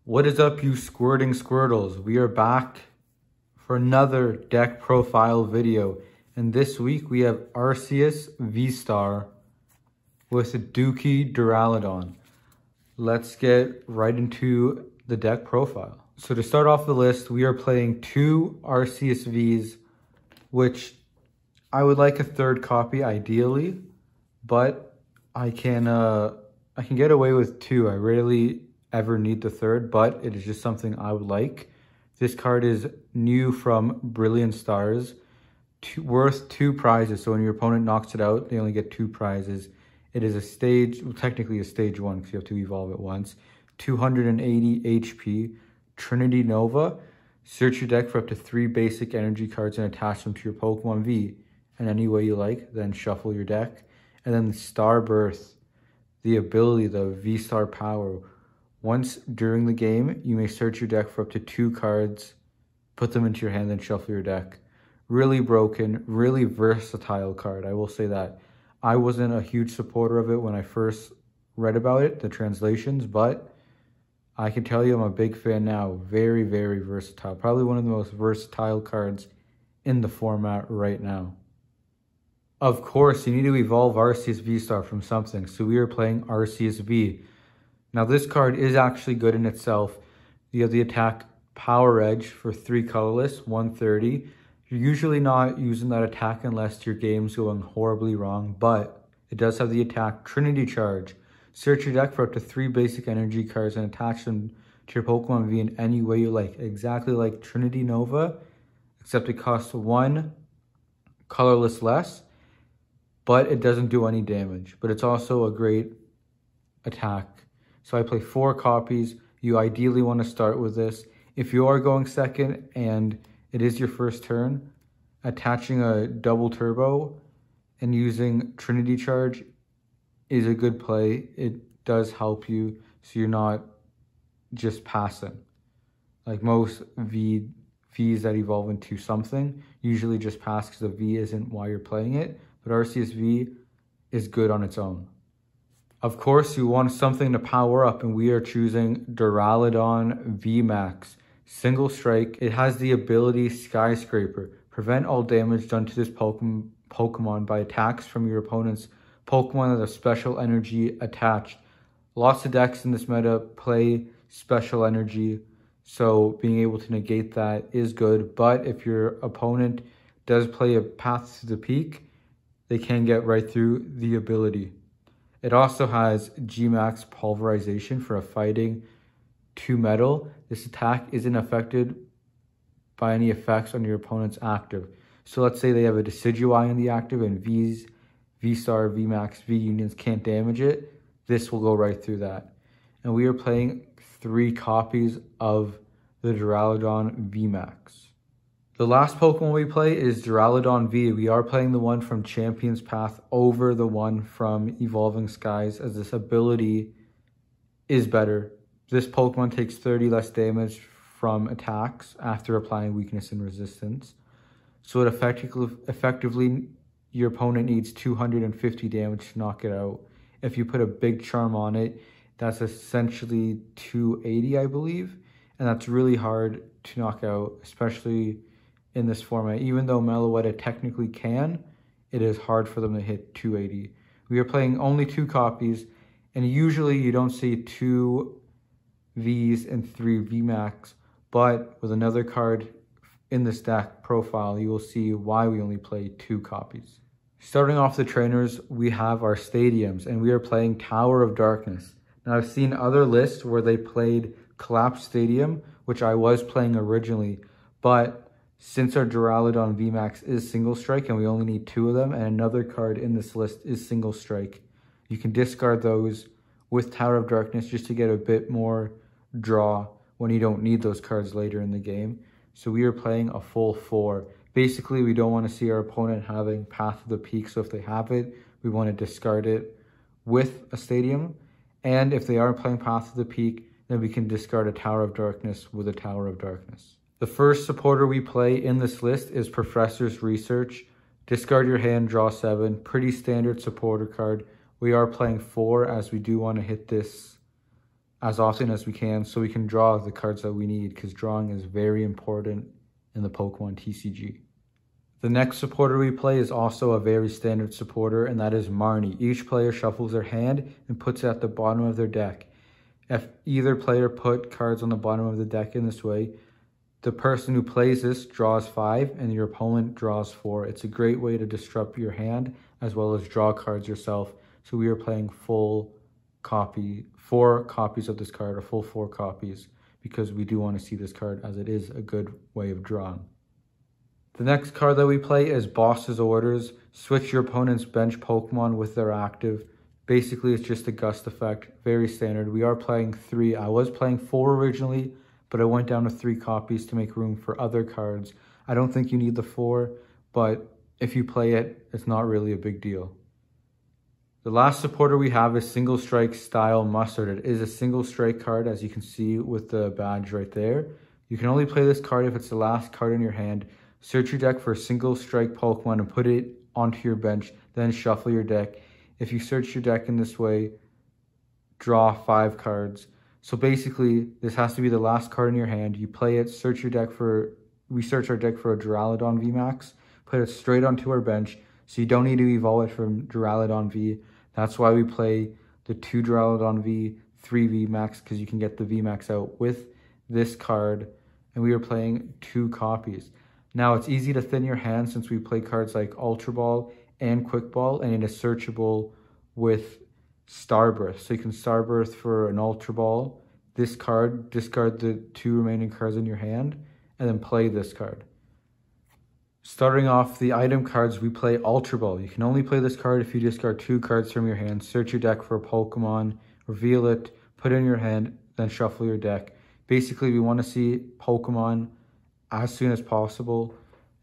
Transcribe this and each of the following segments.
What is up, you squirting squirtles? We are back for another deck profile video. And this week we have Arceus VSTAR with a Dookie Duraludon. Let's get right into the deck profile. So to start off the list, we are playing two Arceus Vs, which I would like a third copy ideally, but I can get away with two. I rarely ever need the third, but it is just something I would like. This card is new from Brilliant Stars, worth 2 prizes. So when your opponent knocks it out, they only get 2 prizes. It is a stage, well, technically a stage 1 because you have to evolve it once. 280 HP, Trinity Nova. Search your deck for up to 3 basic energy cards and attach them to your Pokemon V. And any way you like, then shuffle your deck. And then the Starbirth, the ability, the V-Star power. Once during the game, you may search your deck for up to 2 cards, put them into your hand, and shuffle your deck. Really broken, really versatile card, I will say that. I wasn't a huge supporter of it when I first read about it, the translations, but I can tell you I'm a big fan now. Very, very versatile. Probably one of the most versatile cards in the format right now. Of course, you need to evolve Arceus V-Star from something, so we are playing Arceus V. Now this card is actually good in itself. You have the attack Power Edge for 3 colorless, 130. You're usually not using that attack unless your game's going horribly wrong, but it does have the attack Trinity Charge. Search your deck for up to 3 basic energy cards and attach them to your Pokemon V in any way you like. Exactly like Trinity Nova, except it costs 1 colorless less, but it doesn't do any damage. But it's also a great attack. So I play 4 copies. You ideally want to start with this. If you are going second and it is your first turn, attaching a double turbo and using Trinity Charge is a good play. It does help you so you're not just passing. Like most Vs that evolve into something, usually just pass because the V isn't why you're playing it. But Arceus V is good on its own. Of course, you want something to power up, and we are choosing Duraludon VMAX. Single strike. It has the ability Skyscraper. Prevent all damage done to this Pokemon by attacks from your opponent's Pokemon that have special energy attached. Lots of decks in this meta play special energy, so being able to negate that is good. But if your opponent does play a Path to the Peak, they can get right through the ability. It also has G-Max Pulverization for a fighting 2 metal. This attack isn't affected by any effects on your opponent's active. So let's say they have a Decidueye in the active and V-Star, VMAX, V-Unions can't damage it. This will go right through that. And we are playing 3 copies of the Duraludon VMAX. The last Pokemon we play is Duraludon V. We are playing the one from Champion's Path over the one from Evolving Skies, as this ability is better. This Pokemon takes 30 less damage from attacks after applying weakness and resistance. So it effectively, your opponent needs 250 damage to knock it out. If you put a big charm on it, that's essentially 280, I believe. And that's really hard to knock out, especially in this format. Even though Meloetta technically can, it is hard for them to hit 280. We are playing only 2 copies, and usually you don't see 2 Vs and 3 VMAX, but with another card in this deck profile, you will see why we only play 2 copies. Starting off the trainers, we have our stadiums, and we are playing Tower of Darkness. Now I've seen other lists where they played Collapse Stadium, which I was playing originally, but since our Duraludon VMAX is single strike and we only need 2 of them, and another card in this list is single strike, you can discard those with Tower of Darkness just to get a bit more draw when you don't need those cards later in the game. So we are playing a full 4. Basically, we don't want to see our opponent having Path of the Peak, so if they have it, we want to discard it with a Stadium. And if they are playing Path of the Peak, then we can discard a Tower of Darkness with a Tower of Darkness. The first supporter we play in this list is Professor's Research. Discard your hand, draw 7. Pretty standard supporter card. We are playing 4 as we do want to hit this as often as we can so we can draw the cards that we need, because drawing is very important in the Pokemon TCG. The next supporter we play is also a very standard supporter, and that is Marnie. Each player shuffles their hand and puts it at the bottom of their deck. If either player put cards on the bottom of the deck in this way, the person who plays this draws 5 and your opponent draws 4. It's a great way to disrupt your hand as well as draw cards yourself. So we are playing 4 copies of this card, or full 4 copies, because we do want to see this card as it is a good way of drawing. The next card that we play is Boss's Orders. Switch your opponent's bench Pokemon with their active. Basically, it's just a gust effect, very standard. We are playing 3. I was playing 4 originally, but I went down to 3 copies to make room for other cards. I don't think you need the 4, but if you play it, it's not really a big deal. The last supporter we have is Single Strike Style Mustard. It is a single strike card, as you can see with the badge right there. You can only play this card if it's the last card in your hand. Search your deck for a single strike Pokemon and put it onto your bench, then shuffle your deck. If you search your deck in this way, draw 5 cards. So basically, this has to be the last card in your hand. You play it, search your deck for, we search our deck for a Duraludon VMAX, put it straight onto our bench, so you don't need to evolve it from Duraludon V. That's why we play the 2 Duraludon V, 3 VMAX, because you can get the VMAX out with this card, and we are playing 2 copies. Now, it's easy to thin your hand since we play cards like Ultra Ball and Quick Ball, and it is searchable with Starburst. So you can Starburst for an Ultra Ball, this card, discard the 2 remaining cards in your hand, and then play this card. Starting off the item cards, we play Ultra Ball. You can only play this card if you discard 2 cards from your hand, search your deck for a Pokemon, reveal it, put it in your hand, then shuffle your deck. Basically, we want to see Pokemon as soon as possible,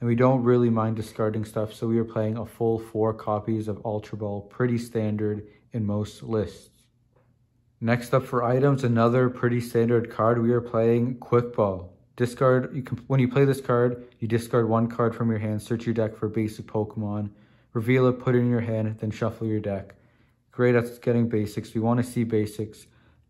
and we don't really mind discarding stuff, so we are playing a full 4 copies of Ultra Ball, pretty standard in most lists. Next up for items, another pretty standard card, we are playing Quick Ball. When you play this card, you discard 1 card from your hand, search your deck for basic Pokemon, reveal it, put it in your hand, then shuffle your deck. Great at getting basics. We want to see basics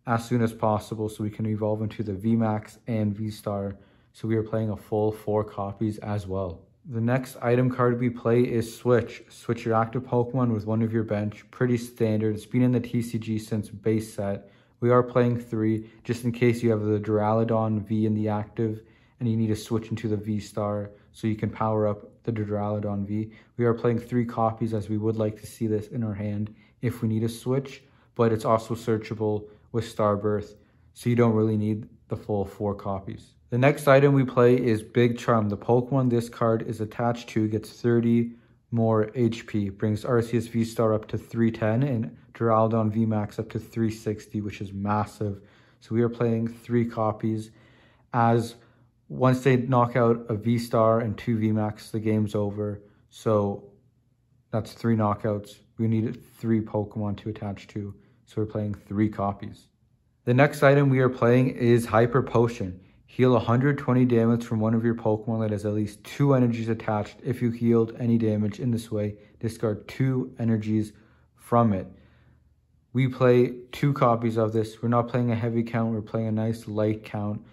as soon as possible so we can evolve into the VMAX and VSTAR. So we are playing a full 4 copies as well. The next item card we play is Switch. Switch your active Pokemon with one of your bench. Pretty standard. It's been in the TCG since base set. We are playing 3, just in case you have the Duraludon V in the active and you need to switch into the V-Star so you can power up the Duraludon V. We are playing 3 copies as we would like to see this in our hand if we need a switch, but it's also searchable with Starbirth, so you don't really need the full 4 copies. The next item we play is Big Charm. The Pokemon this card is attached to gets 30 more HP, brings Arceus V-Star up to 310 and Duraludon VMAX up to 360, which is massive. So we are playing 3 copies, as once they knock out a V-Star and 2 VMAX, the game's over. So that's 3 knockouts. We need 3 Pokemon to attach to, so we're playing 3 copies. The next item we are playing is Hyper Potion. Heal 120 damage from one of your Pokemon that has at least 2 energies attached. If you healed any damage in this way, discard 2 energies from it. We play 2 copies of this. We're not playing a heavy count, we're playing a nice light count,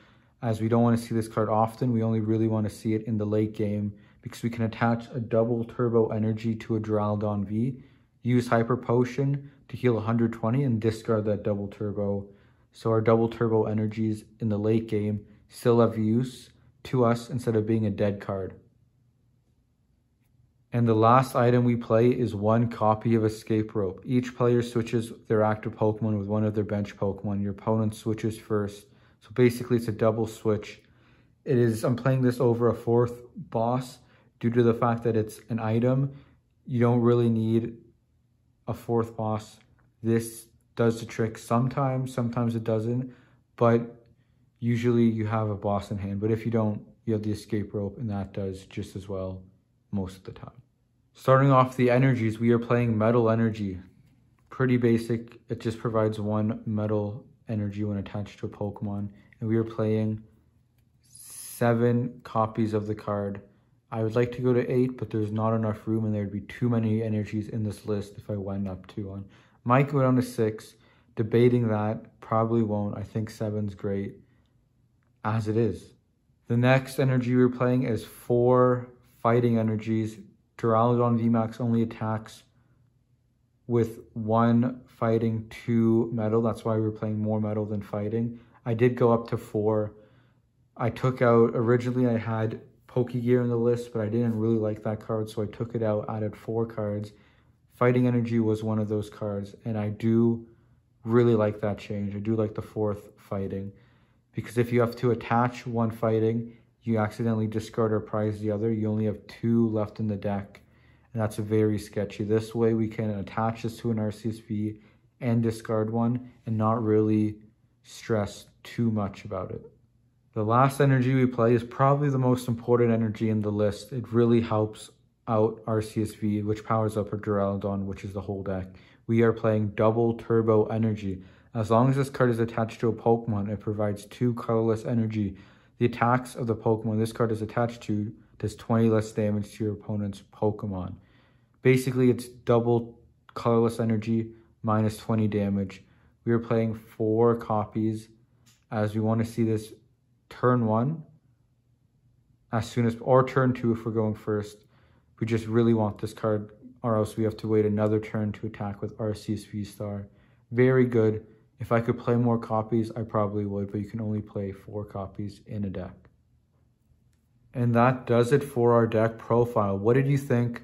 as we don't want to see this card often. We only really want to see it in the late game because we can attach a double turbo energy to a Duraludon V, use Hyper Potion to heal 120 and discard that double turbo. So our double turbo energies in the late game still have use to us instead of being a dead card. And the last item we play is 1 copy of Escape Rope. Each player switches their active Pokemon with one of their bench Pokemon. Your opponent switches first. So basically it's a double switch. I'm playing this over a 4th boss due to the fact that it's an item. You don't really need a 4th boss. This does the trick sometimes it doesn't, but usually you have a boss in hand, but if you don't, you have the Escape Rope, and that does just as well most of the time. Starting off the energies, we are playing Metal Energy. Pretty basic. It just provides 1 metal energy when attached to a Pokemon, and we are playing 7 copies of the card. I would like to go to 8, but there's not enough room, and there'd be too many energies in this list if I went up to 1. Might go down to 6. debating that. Probably won't. I think 7's great as it is. The next energy we're playing is 4 fighting energies. Duraludon VMAX only attacks with 1 fighting, 2 metal. That's why we're playing more metal than fighting. I did go up to 4. I took out, originally I had Pokegear in the list, but I didn't really like that card, so I took it out, added 4 cards. Fighting Energy was one of those cards, and I do really like that change. I do like the 4th fighting, because if you have to attach 1 fighting, you accidentally discard or prize the other. You only have 2 left in the deck, and that's very sketchy. This way we can attach this to an Arceus V and discard 1 and not really stress too much about it. The last energy we play is probably the most important energy in the list. It really helps out Arceus V, which powers up her Duraludon, which is the whole deck. We are playing Double Turbo Energy. As long as this card is attached to a Pokemon, it provides 2 colorless energy. The attacks of the Pokemon this card is attached to does 20 less damage to your opponent's Pokemon. Basically, it's double colorless energy minus 20 damage. We are playing 4 copies, as we want to see this turn 1 as soon as, or turn 2 if we're going first. We just really want this card, or else we have to wait another turn to attack with Arceus VSTAR. Very good. If I could play more copies, I probably would, but you can only play 4 copies in a deck. And that does it for our deck profile. What did you think?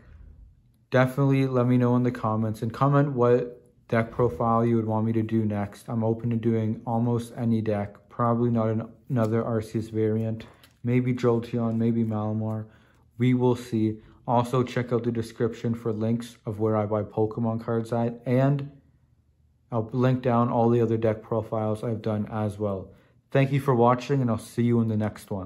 Definitely let me know in the comments, and comment what deck profile you would want me to do next. I'm open to doing almost any deck. Probably not another Arceus variant. Maybe Jolteon, maybe Malamar. We will see. Also, check out the description for links of where I buy Pokemon cards at. And I'll link down all the other deck profiles I've done as well. Thank you for watching, and I'll see you in the next one.